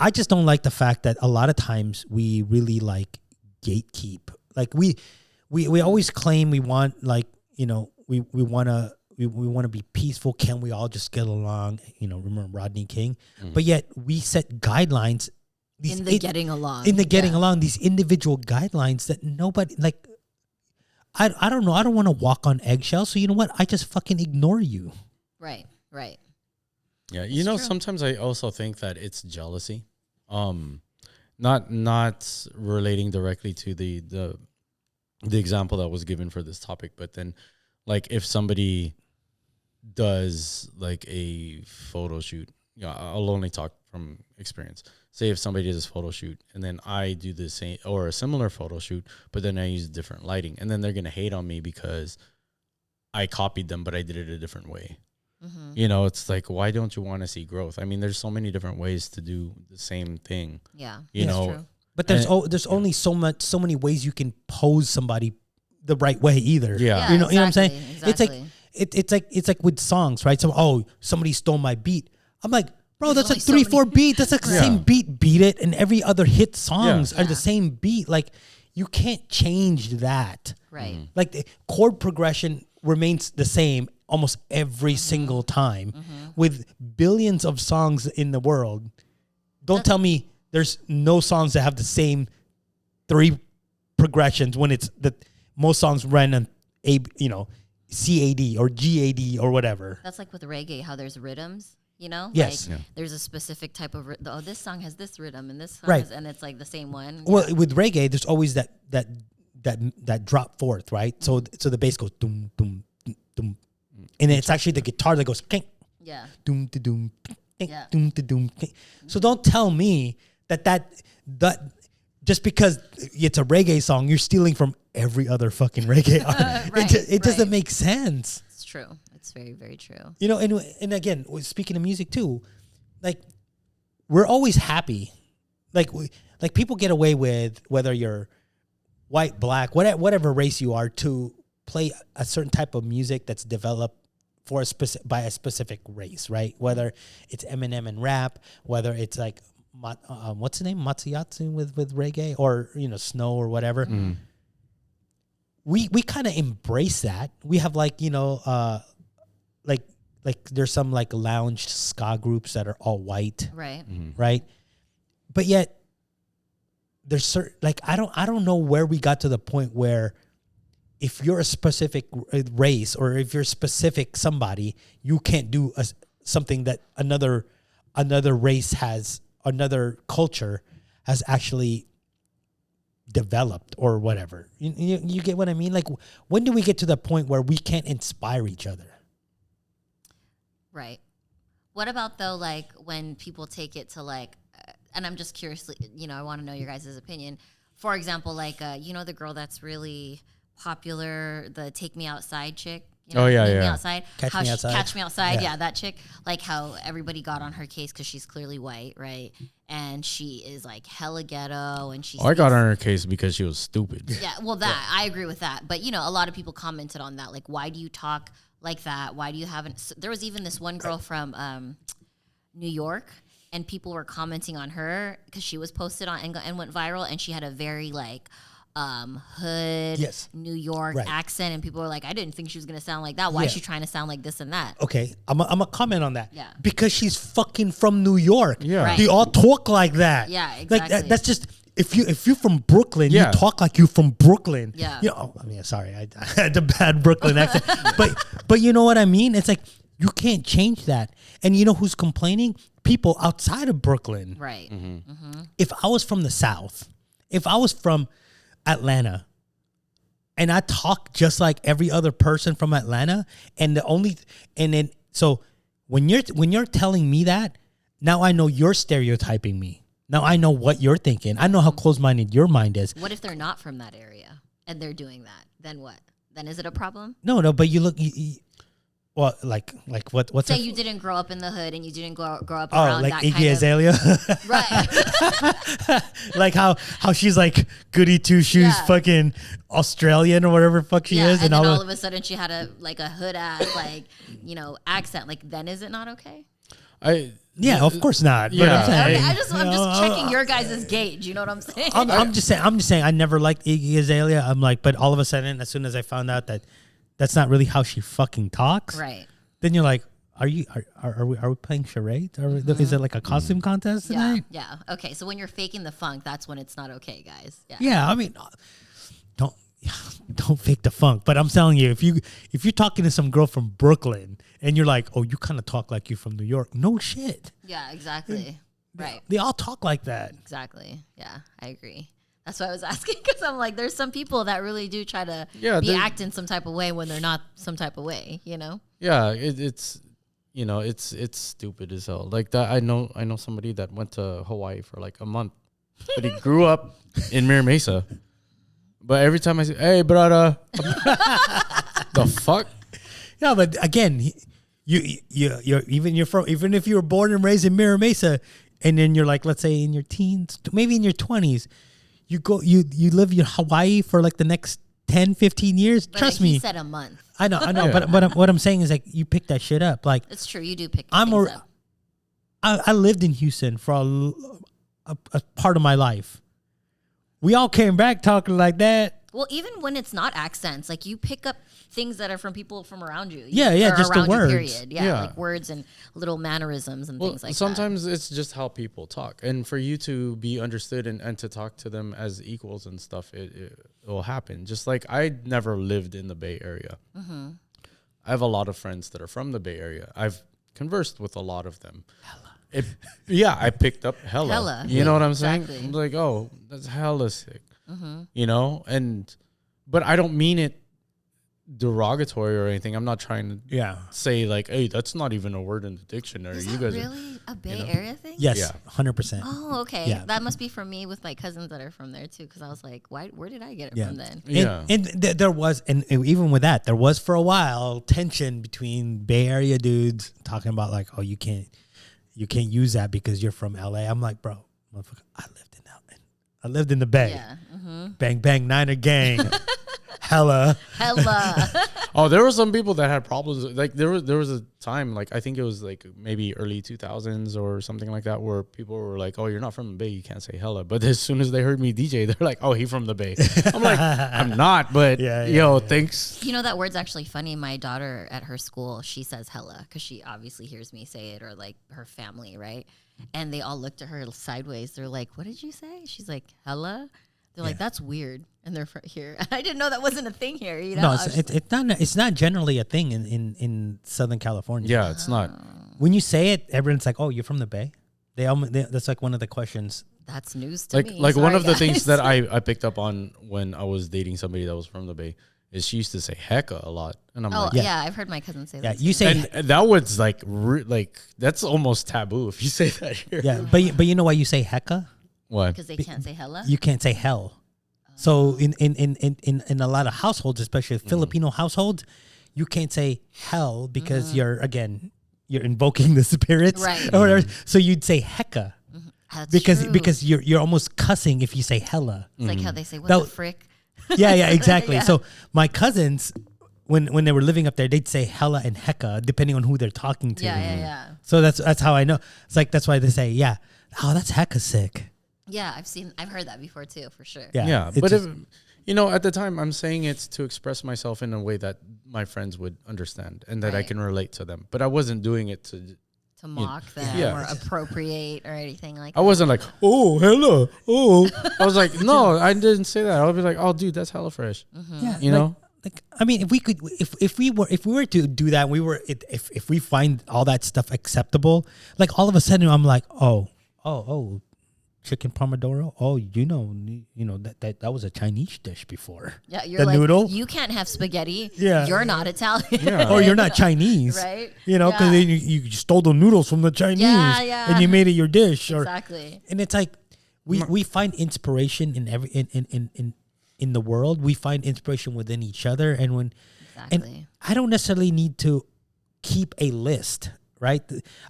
I just don't like the fact that a lot of times we really like gatekeep. Like we always claim we want, like, you know, we want to be peaceful. Can we all just get along? You know, remember Rodney King? But yet we set guidelines. Getting along. These individual guidelines that nobody, like, I don't know. I don't want to walk on eggshells. So you know what? I just fucking ignore you. Right. Yeah. You know, sometimes I also think that it's jealousy. Not relating directly to the example that was given for this topic, but then like if somebody does like a photo shoot, you know, I'll only talk from experience. Say if somebody does a photo shoot and then I do the same or a similar photo shoot, but then I use different lighting, and then they're going to hate on me because I copied them, but I did it a different way. You know, it's like, why don't you want to see growth? I mean, there's so many different ways to do the same thing. Yeah. You know, true. But there's only so many ways you can pose somebody the right way either. Yeah. You know what I'm saying? Exactly. It's like with songs, right? So, somebody stole my beat. I'm like, bro, There's that's only like 3-4 beats. That's like the same beat. Beat It and every other hit songs are the same beat. Like, you can't change that. Right. Like the chord progression remains the same almost every single time with billions of songs in the world. Don't tell me there's no songs that have the same 3 progressions when it's the most songs run on CAD or GAD or whatever. That's like with reggae, how there's rhythms, you know? Yes. Like there's a specific type of this song has this rhythm and this song Right. and it's like the same one. Well, with reggae, there's always that drop fourth, right? So the bass goes doom doom doom, and then it's actually the guitar that goes kink, Yeah. doom to doom, kink, Yeah. doom to doom. Kink. So don't tell me that just because it's a reggae song, you're stealing from every other fucking reggae artist. It doesn't make sense. It's true. It's very, very true. You know, and again, speaking of music too, like we're always happy. Like people get away with, whether you're white, black, whatever race you are, to play a certain type of music that's developed for by a specific race, right? Whether it's Eminem and rap, whether it's like what's the name, Matsuyatsu with reggae, or Snow or whatever. We kind of embrace that. We have like like there's some like lounge ska groups that are all white, Right. right? But yet there's certain, like I don't know where we got to the point where if you're a specific race or if you're specific somebody, you can't do something that another race has, another culture has actually developed or whatever. You get what I mean? Like, when do we get to the point where we can't inspire each other? Right. What about though, like when people take it to like, and I'm just curious, I want to know your guys' opinion. For example, like, the girl that's really popular, the Take Me Outside chick. Me outside. Catch Me Outside. Catch Me Outside. Yeah, that chick. Like how everybody got on her case because she's clearly white, right? And she is like hella ghetto, and she. I got on her case because she was stupid. Yeah, well, I agree with that. But a lot of people commented on that. Like, why do you talk like that? Why do you haven't? There was even this one girl from New York, and people were commenting on her because she was posted on and went viral, and she had a very like hood New York accent, and people were like, I didn't think she was gonna sound like that. Why is she trying to sound like this and that? Okay, I'm a comment on that. Yeah, because she's fucking from New York. Yeah, right. They all talk like that. Yeah, exactly. Like that's just if you're from Brooklyn, you talk like you're from Brooklyn. Yeah, I mean, sorry, I had a bad Brooklyn accent, but you know what I mean. It's like you can't change that. And you know who's complaining? People outside of Brooklyn. Right. If I was from the South, if I was from Atlanta, and I talk just like every other person from Atlanta. So when you're telling me that, now I know you're stereotyping me. Now I know what you're thinking. I know how close-minded your mind is. What if they're not from that area and they're doing that? Then what? Then is it a problem? No, but you look. Well, like what's say you didn't grow up in the hood and you didn't grow up around like that Iggy kind Azalea, right? Like how she's like goody two shoes, fucking Australian or whatever fuck she is, and then all of a sudden she had a hood ass accent. Like, then is it not okay? Of course not. Yeah, I'm just checking your guys' gauge. You know what I'm saying? I'm just saying I never liked Iggy Azalea. I'm like, but all of a sudden, as soon as I found out that that's not really how she fucking talks, right? Then you're like, are we playing charades? Is it like a costume contest tonight? Yeah. Okay. So when you're faking the funk, that's when it's not okay, guys. Yeah. Yeah. I mean, don't fake the funk. But I'm telling you, if you're talking to some girl from Brooklyn and you're like, oh, you kind of talk like you from New York. No shit. Yeah. Exactly. Right. They all talk like that. Exactly. Yeah. I agree. That's why I was asking, because I'm like, there's some people that really do try to be acting some type of way when they're not some type of way, you know? Yeah, it's stupid as hell. Like that, I know somebody that went to Hawaii for like a month, but he grew up in Mira Mesa. But every time I say, "Hey, brother," the fuck? Yeah, but again, even if you were born and raised in Mira Mesa, and then you're like, let's say in your teens, maybe in your 20s. You live in Hawaii for like the next 10, 15 years. But Trust me. He said a month. I know. Yeah. But what I'm saying is like you pick that shit up. Like it's true. You do pick things up. I lived in Houston for a part of my life. We all came back talking like that. Well, even when it's not accents, like you pick up things that are from people from around you. Just the words. Period. Yeah, like words and little mannerisms and things like sometimes it's just how people talk. And for you to be understood and to talk to them as equals and stuff, it will happen. Just like I never lived in the Bay Area. Mm-hmm. I have a lot of friends that are from the Bay Area. I've conversed with a lot of them. I picked up hella. You know what I'm saying? I'm like, oh, that's hella sick. Mm-hmm. You know, but I don't mean it derogatory or anything. I'm not trying to say like, hey, that's not even a word in the dictionary. Is you that guys really a Bay Area thing? Yes, 100%. Oh, okay. Yeah. That must be from me with my cousins that are from there too, because I was like, where did I get it from then? And there was, and even with that, there was for a while tension between Bay Area dudes talking about like, oh, you can't use that because you're from LA. I'm like, bro, motherfucker, I lived in the Bay. Yeah. Mm-hmm. Bang, bang, Niner gang. Hella. Oh, there were some people that had problems. Like there was a time, like I think it was like maybe early 2000s or something like that, where people were like, "Oh, you're not from the Bay, you can't say hella." But as soon as they heard me DJ, they're like, "Oh, he from the Bay." I'm like, I'm not, but thanks. You know that word's actually funny. My daughter at her school, she says hella because she obviously hears me say it, or like her family, right? And they all looked at her sideways. They're like, "What did you say?" She's like, "Hella." They're like, "That's weird," and they're here. I didn't know that wasn't a thing here. You know, no, it's not generally a thing in Southern California. Yeah, it's not. When you say it, everyone's like, "Oh, you're from the Bay." That's like one of the questions. That's news to me. Like one of the things that I picked up on when I was dating somebody that was from the Bay is she used to say hecka a lot, and I'm like, yeah, I've heard my cousin say that. Yeah, you say, and that was like that's almost taboo if you say that here. Yeah, but you know why you say hecka? Why? Because they can't say hella. You can't say hell. So in a lot of households, especially Filipino households, you can't say hell because you're invoking the spirits, right? Or whatever. So you'd say hecka. That's because true. you're almost cussing if you say hella. It's like how they say what the frick. Yeah, exactly. So my cousins, when they were living up there, they'd say hella and hecka depending on who they're talking to. Yeah. So that's how I know. It's like that's why they say, yeah, oh, that's hecka sick. Yeah, I've heard that before too, for sure. Yeah, but if, at the time I'm saying it's to express myself in a way that my friends would understand and that I can relate to them. But I wasn't doing it to mock them or appropriate or anything like that. I wasn't like, oh, hello, oh. I was like, no, I didn't say that. I would be like, oh, dude, that's hella fresh. Mm-hmm. Yeah, you know. Like, I mean, if we were to do that, if we find all that stuff acceptable, like all of a sudden I'm like, oh. chicken pomodoro. Oh, you know that was a Chinese dish before. Yeah, you're the like, noodle. you can't have spaghetti. Yeah. You're not Italian. Yeah. Oh, you're not Chinese, Right? You know, because you stole the noodles from the Chinese, and you made it your dish. Exactly. And it's like we find inspiration in every in the world. We find inspiration within each other, and I don't necessarily need to keep a list, right?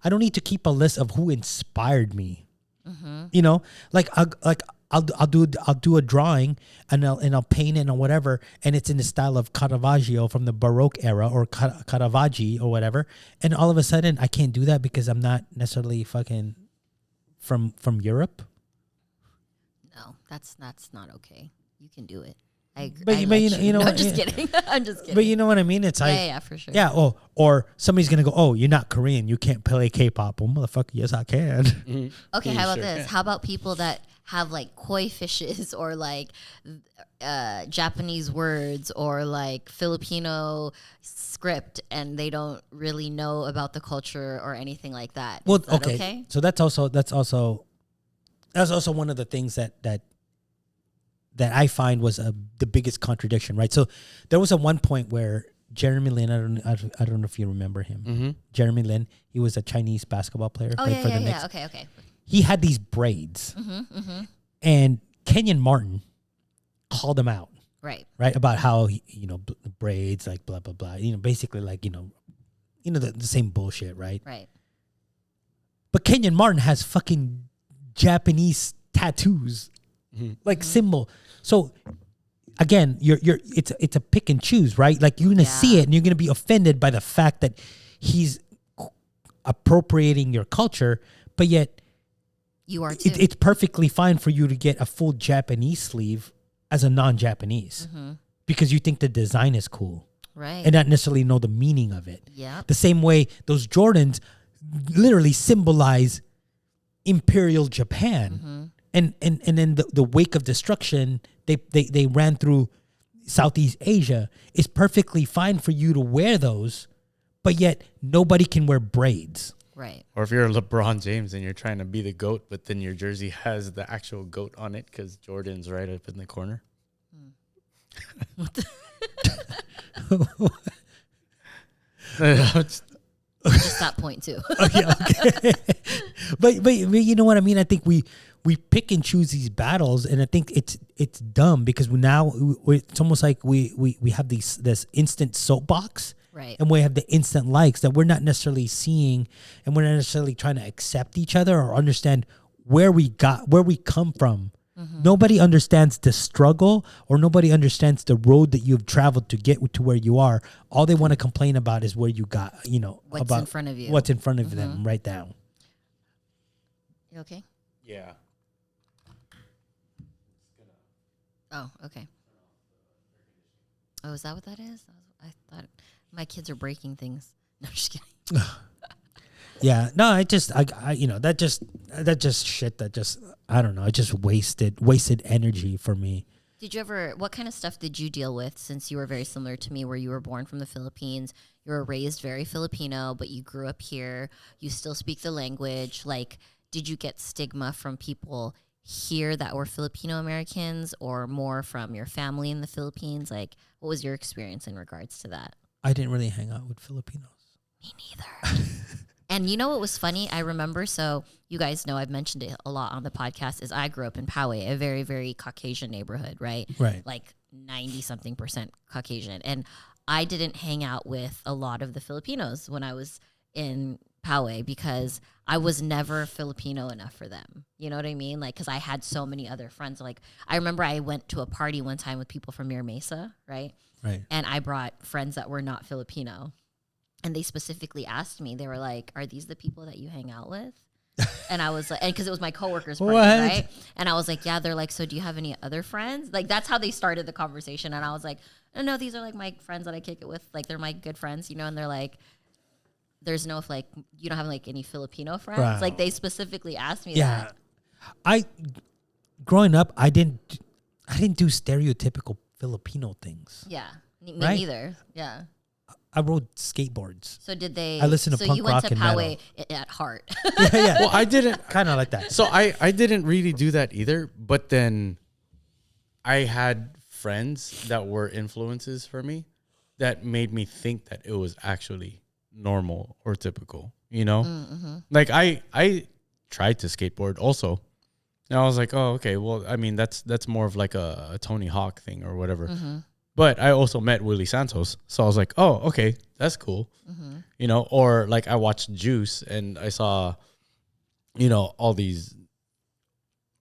I don't need to keep a list of who inspired me. Mm-hmm. You know, I'll do a drawing and I'll paint it or whatever, and it's in the style of Caravaggio from the Baroque era or Caravaggi or whatever, and all of a sudden I can't do that because I'm not necessarily fucking from Europe. No, that's not okay. You can do it. I agree. But you know, no, I'm just kidding. I'm just kidding. But you know what I mean? It's like, yeah, for sure. Yeah. Oh, or somebody's gonna go, oh, you're not Korean, you can't play K-pop. Well, motherfucker, yes, I can. Mm-hmm. Okay, how about this? How about people that have like koi fishes or like Japanese words or like Filipino script, and they don't really know about the culture or anything like that? Well, Is that okay. So that's also one of the things that I find was the biggest contradiction, right? So there was one point where Jeremy Lin, I don't know if you remember him. Mm-hmm. Jeremy Lin, he was a Chinese basketball player. Oh, for the yeah. Knicks. Okay. He had these braids, and Kenyon Martin called him out, Right. about how braids, like blah blah blah, basically like the same bullshit, right? Right. But Kenyon Martin has fucking Japanese tattoos, like symbol. So again, it's a pick and choose, right? Like you're gonna see it and you're gonna be offended by the fact that he's appropriating your culture, but yet you are too. It's perfectly fine for you to get a full Japanese sleeve as a non-Japanese because you think the design is cool, right? And not necessarily know the meaning of it. Yeah. The same way those Jordans literally symbolize Imperial Japan, and then the wake of destruction, they ran through Southeast Asia. It's perfectly fine for you to wear those, but yet nobody can wear braids. Right. Or if you're LeBron James and you're trying to be the GOAT, but then your jersey has the actual GOAT on it because Jordan's right up in the corner. Just that point too. Okay. But you know what I mean? I think we pick and choose these battles, and I think it's dumb because it's almost like we have this instant soapbox. Right. And we have the instant likes that we're not necessarily seeing, and we're not necessarily trying to accept each other or understand where we come from. Nobody understands the struggle, or nobody understands the road that you've traveled to get to where you are. All they want to complain about is where you got, what's in front of you. What's in front of them right now. You okay? Yeah. Oh, okay. Oh, is that what that is? I thought my kids are breaking things. No, I'm just kidding. Yeah, no, I that just shit that just, I don't know, it just wasted energy for me. What kind of stuff did you deal with, since you were very similar to me, where you were born from the Philippines, you were raised very Filipino, but you grew up here, you still speak the language, like, did you get stigma from people here that were Filipino Americans, or more from your family in the Philippines? Like, what was your experience in regards to that? I didn't really hang out with Filipinos. Me neither. And you know what was funny? I remember, so you guys know I've mentioned it a lot on the podcast, is I grew up in Poway, a very, very Caucasian neighborhood, right? Right. Like 90-something% Caucasian. And I didn't hang out with a lot of the Filipinos when I was in Poway because I was never Filipino enough for them. You know what I mean? Like, because I had so many other friends. Like, I remember I went to a party one time with people from Mira Mesa, right? Right. And I brought friends that were not Filipino. And they specifically asked me, they were like, are these the people that you hang out with? And I was like, and because it was my coworker's party, right? And I was like, yeah. They're like, so do you have any other friends? Like, that's how they started the conversation. And I was like, no, these are like my friends that I kick it with. Like, they're my good friends, And they're like, there's no, like, you don't have like any Filipino friends? Wow. Like, they specifically asked me that. Growing up, I didn't do stereotypical Filipino things. Yeah. Me Right? neither. Yeah. I rode skateboards. So did they? I listened to so punk you went rock to and Poway metal. at heart. Yeah. Well, I didn't. Kind of like that. So I didn't really do that either. But then I had friends that were influences for me that made me think that it was actually normal or typical, you know? Mm-hmm. Like I tried to skateboard also. And I was like, oh, okay, well, I mean, that's more of like a Tony Hawk thing or whatever. Mm-hmm. But I also met Willie Santos. So I was like, oh, okay, that's cool. Mm-hmm. You know, or like I watched Juice and I saw, you know, all these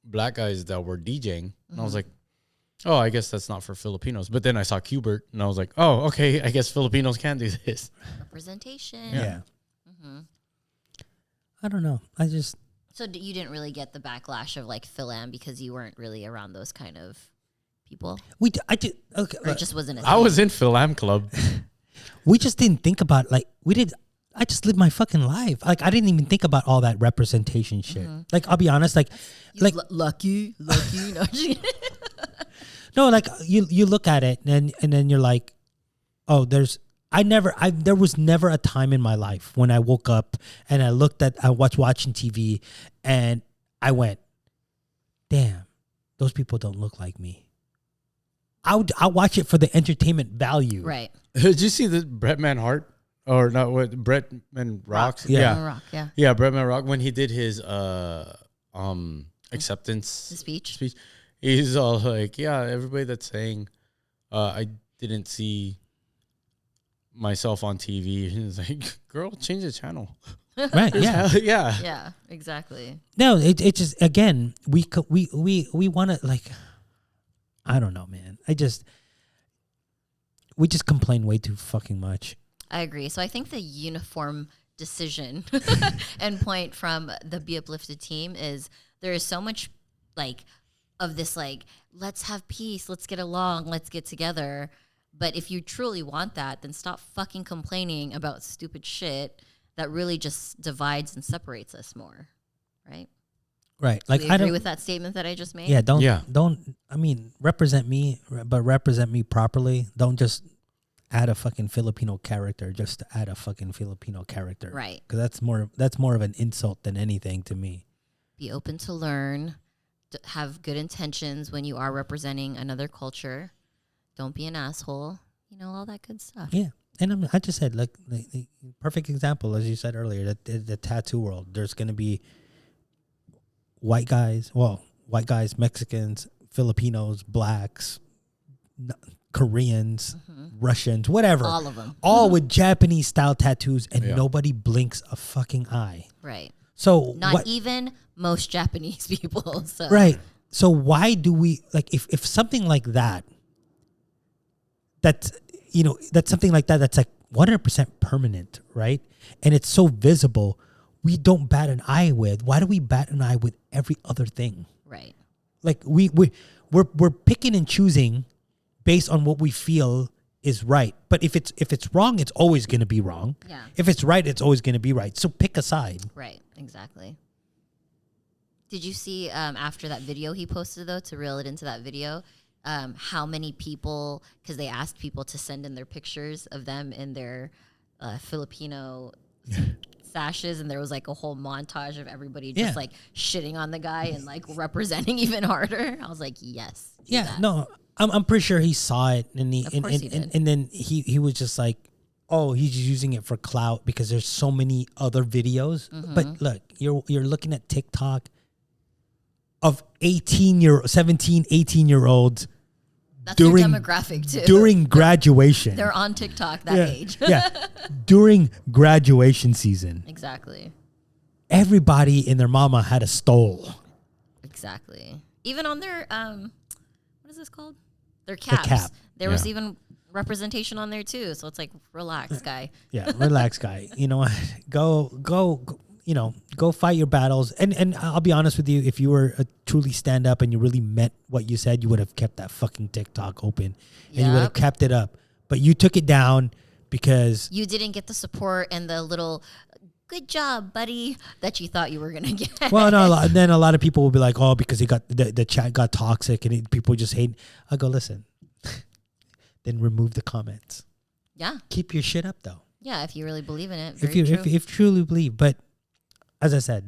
black guys that were DJing. And I was like, oh, I guess that's not for Filipinos. But then I saw Qbert and I was like, oh, okay, I guess Filipinos can do this. Representation. Yeah. Mm-hmm. I don't know. So you didn't really get the backlash of like Philam because you weren't really around those kind of people? Okay. Or it just wasn't a I thing? was in Philam Club. We just didn't think about I just lived my fucking life. Like I didn't even think about all that representation shit. Like I'll be honest, lucky. No, no, like you look at it and then you're like, oh, there was never a time in my life when I woke up and I was watching TV and I went, damn, those people don't look like me. I'll watch it for the entertainment value. right. Did you see the Bretman Hart? Or not what Bretman Rocks? Yeah. Rock, yeah. Yeah, Bretman Rock when he did his acceptance The speech. He's all like, yeah, everybody that's saying I didn't see myself on TV. He's like, girl, change the channel. Right. Yeah. Yeah. Yeah, exactly. No, it just again we want to like, I don't know, man. We just complain way too fucking much. I agree. So I think the uniform decision and point from the Be Uplifted team is there is so much like of this like, let's have peace, let's get along, let's get together. But if you truly want that, then stop fucking complaining about stupid shit that really just divides and separates us more. Right? Right. Do Like you I agree don't with that statement that I just made? Yeah, don't I mean represent me, but represent me properly. Don't just add a fucking Filipino character just to add a fucking Filipino character. Right. Because that's more of an insult than anything to me. Be open to learn, have good intentions when you are representing another culture. Don't be an asshole. You know, all that good stuff. Yeah. And I just said, like, the perfect example, as you said earlier, that the tattoo world, there's going to be white guys, Mexicans, Filipinos, blacks, Koreans, Russians, whatever. All of them. All with Japanese style tattoos, and nobody blinks a fucking eye. Right. So Not even most Japanese people. So. Right. So why do we, like, if something like that's something like that that's like 100% permanent, right? And it's so visible, we don't bat an eye with. Why do we bat an eye with every other thing? Right. Like we're picking and choosing based on what we feel is right. But if it's wrong, it's always going to be wrong. Yeah. If it's right, it's always going to be right. So pick a side. Right. Exactly. Did you see after that video he posted, though, to reel it into that video, how many people, because they asked people to send in their pictures of them in their Filipino sashes, and there was like a whole montage of everybody just like shitting on the guy and like representing even harder. I was like, yes. Yeah, that. no, I'm pretty sure he saw it, and he did. and then he was just like, oh, he's just using it for clout because there's so many other videos. But look, you're looking at TikTok of 17, 18-year-olds. That's their demographic too. During graduation. They're on TikTok that age. Yeah. During graduation season. Exactly. Everybody and their mama had a stole. Exactly. Even on their what is this called? Their caps. The cap. There was even representation on there too. So it's like, relax, guy. Yeah, relax, guy. You know what? Go fight your battles. And I'll be honest with you, if you were a truly stand up and you really meant what you said, you would have kept that fucking TikTok open and you would have kept it up. But you took it down because you didn't get the support and the little good job, buddy, that you thought you were gonna get. Well, no, then a lot of people will be like, oh, because he got the chat got toxic and people just hate. I go, listen, then remove the comments. Yeah. Keep your shit up, though. Yeah, if you really believe in it. If you truly believe. But as I said,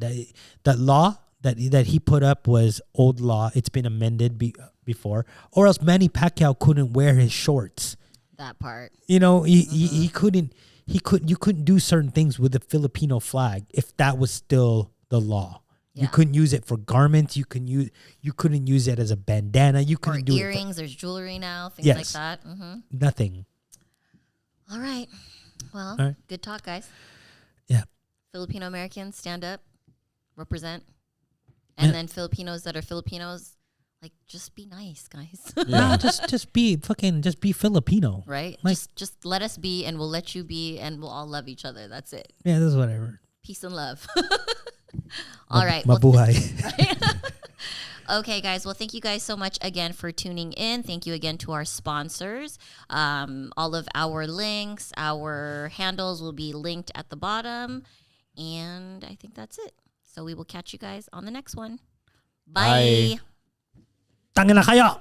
that law that he put up was old law. It's been amended before. Or else Manny Pacquiao couldn't wear his shorts. That part. You know, he couldn't. You couldn't do certain things with the Filipino flag if that was still the law. Yeah. You couldn't use it for garments. You couldn't use it as a bandana. You couldn't do earrings. There's jewelry now, things like that. Mm-hmm. Nothing. All right. Well, good talk, guys. Yeah. Filipino Americans, stand up, represent, and then Filipinos that are Filipinos, like, just be nice, guys. No, just be Filipino, right? Like, just let us be, and we'll let you be, and we'll all love each other. That's it. Yeah, that's whatever. Peace and love. All right. Mabuhay. Okay, guys. Well, thank you guys so much again for tuning in. Thank you again to our sponsors. All of our links, our handles will be linked at the bottom. And I think that's it. So we will catch you guys on the next one. Bye. Tangina kayo!